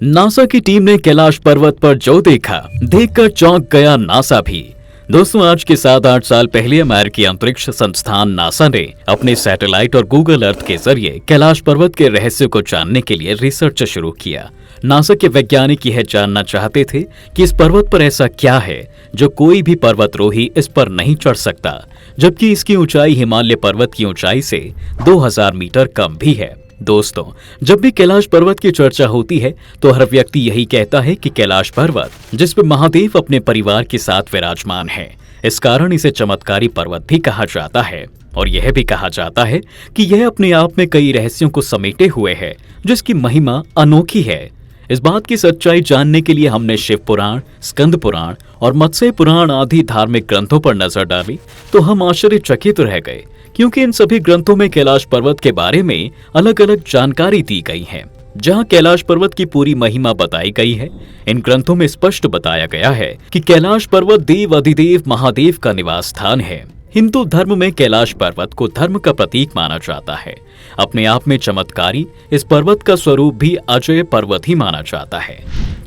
NASA की team ने कैलाश पर्वत पर जो देखा, देखकर चौंक गया नासा भी। दोस्तों, आज के 7-8 साल पहले अमेरिकी अंतरिक्ष संस्थान नासा ने अपने सैटेलाइट और गूगल अर्थ के जरिए कैलाश पर्वत के रहस्य को जानने के लिए रिसर्च शुरू किया। नासा के वैज्ञानिक यह जानना चाहते थे कि इस पर्वत पर ऐसा क्या है जो कोई भी पर्वतरोही इस पर नहीं चढ़ सकता, जबकि इसकी ऊंचाई हिमालय पर्वत की ऊंचाई से 2000 मीटर कम भी है। दोस्तों, जब भी कैलाश पर्वत की चर्चा होती है तो हर व्यक्ति यही कहता है कि कैलाश पर्वत, जिस पर महादेव अपने परिवार के साथ विराजमान है, इस कारण इसे चमत्कारी पर्वत भी कहा जाता है। और यह भी कहा जाता है कि यह अपने आप में कई रहस्यों को समेटे हुए है, जिसकी महिमा अनोखी है। इस बात की सच्चाई जानने के लिए हमने शिव पुराण, स्कंद पुराण और मत्स्य पुराण आदि धार्मिक ग्रंथों पर नजर डाली तो हम आश्चर्यचकित रह गए, क्योंकि इन सभी ग्रंथों में कैलाश पर्वत के बारे में अलग अलग जानकारी दी गई है। जहां कैलाश पर्वत की पूरी महिमा बताई गई है, इन ग्रंथों में स्पष्ट बताया गया है कि कैलाश पर्वत देव अधिदेव महादेव का निवास स्थान है। हिंदू धर्म में कैलाश पर्वत को धर्म का प्रतीक माना जाता है। अपने आप में चमत्कारी इस पर्वत का स्वरूप भी अजय पर्वत ही माना जाता है।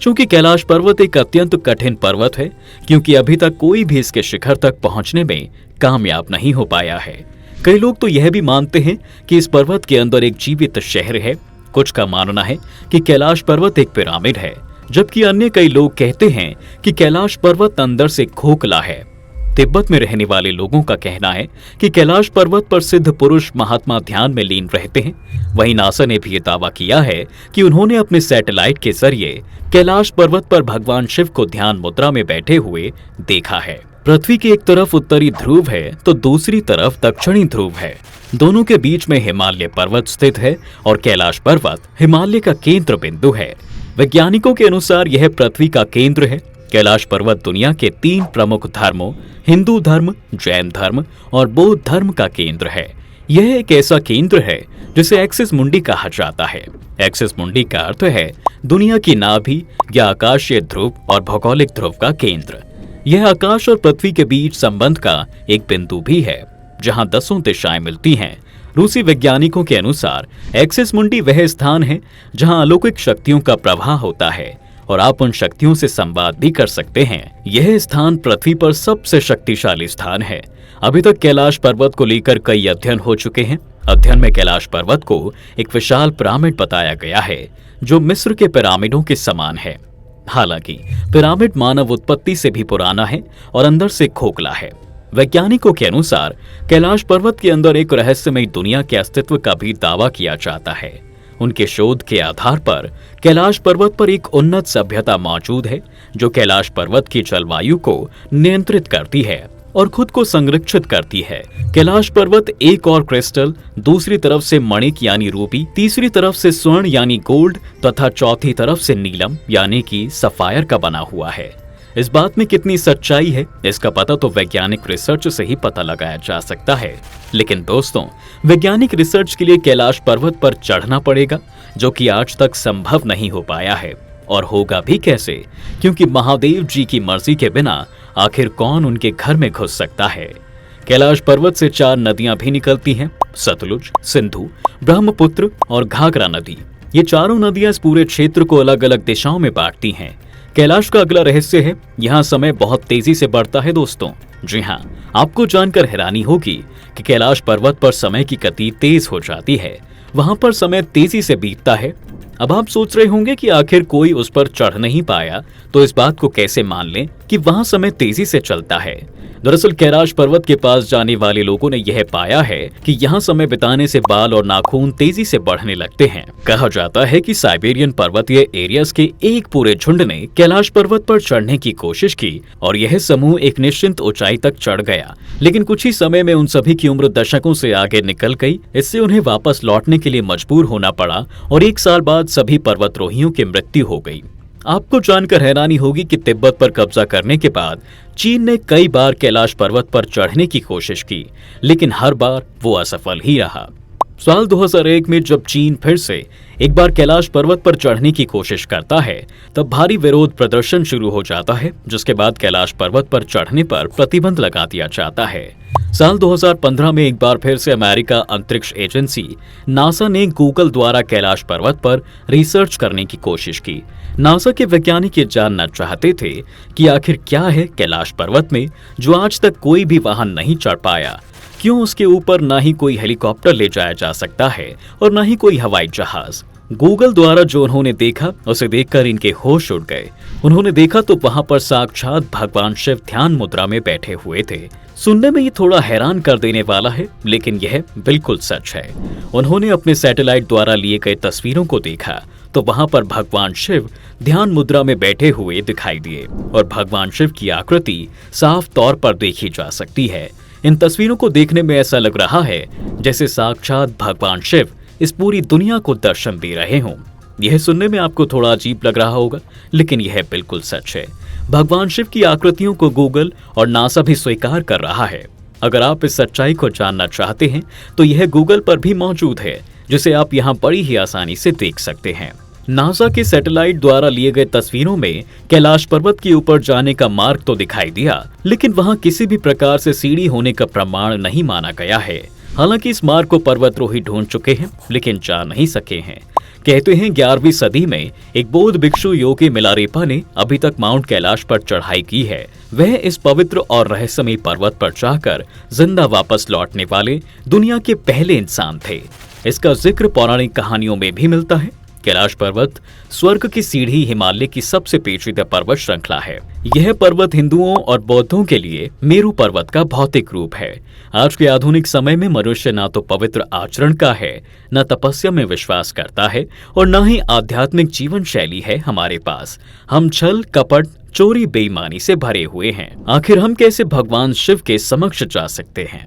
चूंकि कैलाश पर्वत एक अत्यंत कठिन पर्वत है, क्योंकि अभी तक कोई भी इसके शिखर तक पहुंचने में कामयाब नहीं हो पाया है। कई लोग तो यह भी मानते हैं कि इस पर्वत के अंदर एक जीवित शहर है। कुछ का मानना है कि कैलाश पर्वत एक पिरामिड है, जबकि अन्य कई लोग कहते हैं कि कैलाश पर्वत अंदर से खोखला है। तिब्बत में रहने वाले लोगों का कहना है कि कैलाश पर्वत पर सिद्ध पुरुष महात्मा ध्यान में लीन रहते हैं। वहीं नासा ने भी ये दावा किया है कि उन्होंने अपने सैटेलाइट के जरिए कैलाश पर्वत पर भगवान शिव को ध्यान मुद्रा में बैठे हुए देखा है। पृथ्वी की एक तरफ उत्तरी ध्रुव है तो दूसरी तरफ दक्षिणी ध्रुव है। दोनों के बीच में हिमालय पर्वत स्थित है और कैलाश पर्वत हिमालय का केंद्र बिंदु है। वैज्ञानिकों के अनुसार यह पृथ्वी का केंद्र है। कैलाश पर्वत दुनिया के 3 प्रमुख धर्मों, हिंदू धर्म, जैन धर्म और बौद्ध धर्म का केंद्र है। यह एक ऐसा केंद्र है जिसे एक्सिस मुंडी कहा जाता है। एक्सिस मुंडी का अर्थ है दुनिया की नाभि या आकाशीय ध्रुव और भौगोलिक ध्रुव का केंद्र। यह आकाश और पृथ्वी के बीच संबंध का एक बिंदु भी है, जहां 10 दिशाएं मिलती हैं। रूसी वैज्ञानिकों के अनुसार एक्सिस मुंडी वह स्थान है जहां अलौकिक शक्तियों का प्रवाह होता है और आप उन शक्तियों से संवाद भी कर सकते हैं। यह स्थान पृथ्वी पर सबसे शक्तिशाली स्थान है। अभी तक कैलाश पर्वत को लेकर कई अध्ययन हो चुके हैं। अध्ययन में कैलाश पर्वत को एक विशाल पिरामिड बताया गया है, जो मिस्र के पिरामिडों के समान है। हालांकि पिरामिड मानव उत्पत्ति से भी पुराना है और अंदर से खोखला है। वैज्ञानिकों के अनुसार कैलाश पर्वत के अंदर एक रहस्यमय दुनिया के अस्तित्व का भी दावा किया जाता है। उनके शोध के आधार पर कैलाश पर्वत पर एक उन्नत सभ्यता मौजूद है, जो कैलाश पर्वत की जलवायु को नियंत्रित करती है और खुद को संरक्षित करती है। कैलाश पर्वत एक और क्रिस्टल, दूसरी तरफ से मणिक यानी रूबी, तीसरी तरफ से स्वर्ण यानी गोल्ड तथा चौथी तरफ से नीलम यानी कि सफायर का बना हुआ है। इस बात में कितनी सच्चाई है, इसका पता तो वैज्ञानिक रिसर्च से ही पता लगाया जा सकता है। लेकिन दोस्तों, वैज्ञानिक रिसर्च के लिए कैलाश पर्वत पर चढ़ना पड़ेगा, जो कि आज तक संभव नहीं हो पाया है। और होगा भी कैसे, क्योंकि महादेव जी की मर्जी के बिना आखिर कौन उनके घर में घुस सकता है। कैलाश पर्वत से 4 नदियां भी निकलती हैं, सतलुज, सिंधु, ब्रह्मपुत्र और घाघरा नदी। ये चारों नदियां इस पूरे क्षेत्र को अलग अलग दिशाओं में बांटती हैं। कैलाश का अगला रहस्य है, यहाँ समय बहुत तेजी से बढ़ता है। दोस्तों, जी हाँ, आपको जानकर हैरानी होगी कि कैलाश पर्वत पर समय की गति तेज हो जाती है। वहां पर समय तेजी से बीतता है। अब आप सोच रहे होंगे कि आखिर कोई उस पर चढ़ नहीं पाया तो इस बात को कैसे मान लें कि वहां समय तेजी से चलता है। दरअसल कैलाश पर्वत के पास जाने वाले लोगों ने यह पाया है कि यहाँ समय बिताने से बाल और नाखून तेजी से बढ़ने लगते हैं। कहा जाता है कि साइबेरियन पर्वतीय एरियाज के एक पूरे झुंड ने कैलाश पर्वत पर चढ़ने की कोशिश की और यह समूह एक निश्चित ऊंचाई तक चढ़ गया, लेकिन कुछ ही समय में उन सभी की उम्र दशकों से आगे निकल गई। इससे उन्हें वापस लौटने के लिए मजबूर होना पड़ा और 1 साल बाद सभी पर्वतारोहियों की मृत्यु हो गई। आपको जानकर हैरानी होगी कि तिब्बत पर कब्जा करने के बाद चीन ने कई बार कैलाश पर्वत पर चढ़ने की कोशिश की, लेकिन हर बार वो असफल ही रहा। साल 2001 में जब चीन फिर से एक बार कैलाश पर्वत पर चढ़ने की कोशिश करता है, तब भारी विरोध प्रदर्शन शुरू हो जाता है, जिसके बाद कैलाश पर्वत पर चढ़ने पर प्रतिबंध लगा दिया जाता है। साल 2015 में एक बार फिर से अमेरिका अंतरिक्ष एजेंसी नासा ने गूगल द्वारा कैलाश पर्वत पर रिसर्च करने की कोशिश की। नासा के वैज्ञानिक ये जानना चाहते थे कि आखिर क्या है कैलाश पर्वत में जो आज तक कोई भी वाहन नहीं चढ़ पाया। क्यों उसके ऊपर ना ही कोई हेलीकॉप्टर ले जाया जा सकता है और ना ही कोई हवाई जहाज। गूगल द्वारा जो उन्होंने देखा उसे देखकर इनके होश उड़ गए। उन्होंने देखा तो वहां पर साक्षात भगवान शिव ध्यान मुद्रा में बैठे हुए थे। सुनने में ये थोड़ा हैरान कर देने वाला है, लेकिन यह बिल्कुल सच है। उन्होंने अपने सैटेलाइट द्वारा लिए गए तस्वीरों को देखा तो वहां पर भगवान शिव ध्यान मुद्रा में बैठे हुए दिखाई दिए और भगवान शिव की आकृति साफ तौर पर देखी जा सकती है। इन तस्वीरों को देखने में ऐसा लग रहा है जैसे साक्षात भगवान शिव इस पूरी दुनिया को दर्शन दे रहे हों। यह सुनने में आपको थोड़ा अजीब लग रहा होगा, लेकिन यह बिल्कुल सच है। भगवान शिव की आकृतियों को गूगल और नासा भी स्वीकार कर रहा है। अगर आप इस सच्चाई को जानना चाहते हैं तो यह गूगल पर भी मौजूद है, जिसे आप यहाँ बड़ी ही आसानी से देख सकते हैं। नासा के सैटेलाइट द्वारा लिए गए तस्वीरों में कैलाश पर्वत के ऊपर जाने का मार्ग तो दिखाई दिया, लेकिन वहां किसी भी प्रकार से सीढ़ी होने का प्रमाण नहीं माना गया है। हालांकि इस मार्ग को पर्वतरोही ढूंढ चुके हैं, लेकिन जा नहीं सके हैं। कहते हैं 11वीं सदी में एक बौद्ध भिक्षु योगी मिलारेपा ने अभी तक माउंट कैलाश पर चढ़ाई की है। वह इस पवित्र और रहस्यमयी पर्वत पर जाकर जिंदा वापस लौटने वाले दुनिया के पहले इंसान थे। इसका जिक्र पौराणिक कहानियों में भी मिलता है। कैलाश पर्वत स्वर्ग की सीढ़ी हिमालय की सबसे पेचीदा पर्वत श्रृंखला है। यह पर्वत हिंदुओं और बौद्धों के लिए मेरु पर्वत का भौतिक रूप है। आज के आधुनिक समय में मनुष्य ना तो पवित्र आचरण का है, न तपस्या में विश्वास करता है और न ही आध्यात्मिक जीवन शैली है हमारे पास। हम छल कपट चोरी बेईमानी से भरे हुए हैं। आखिर हम कैसे भगवान शिव के समक्ष जा सकते हैं?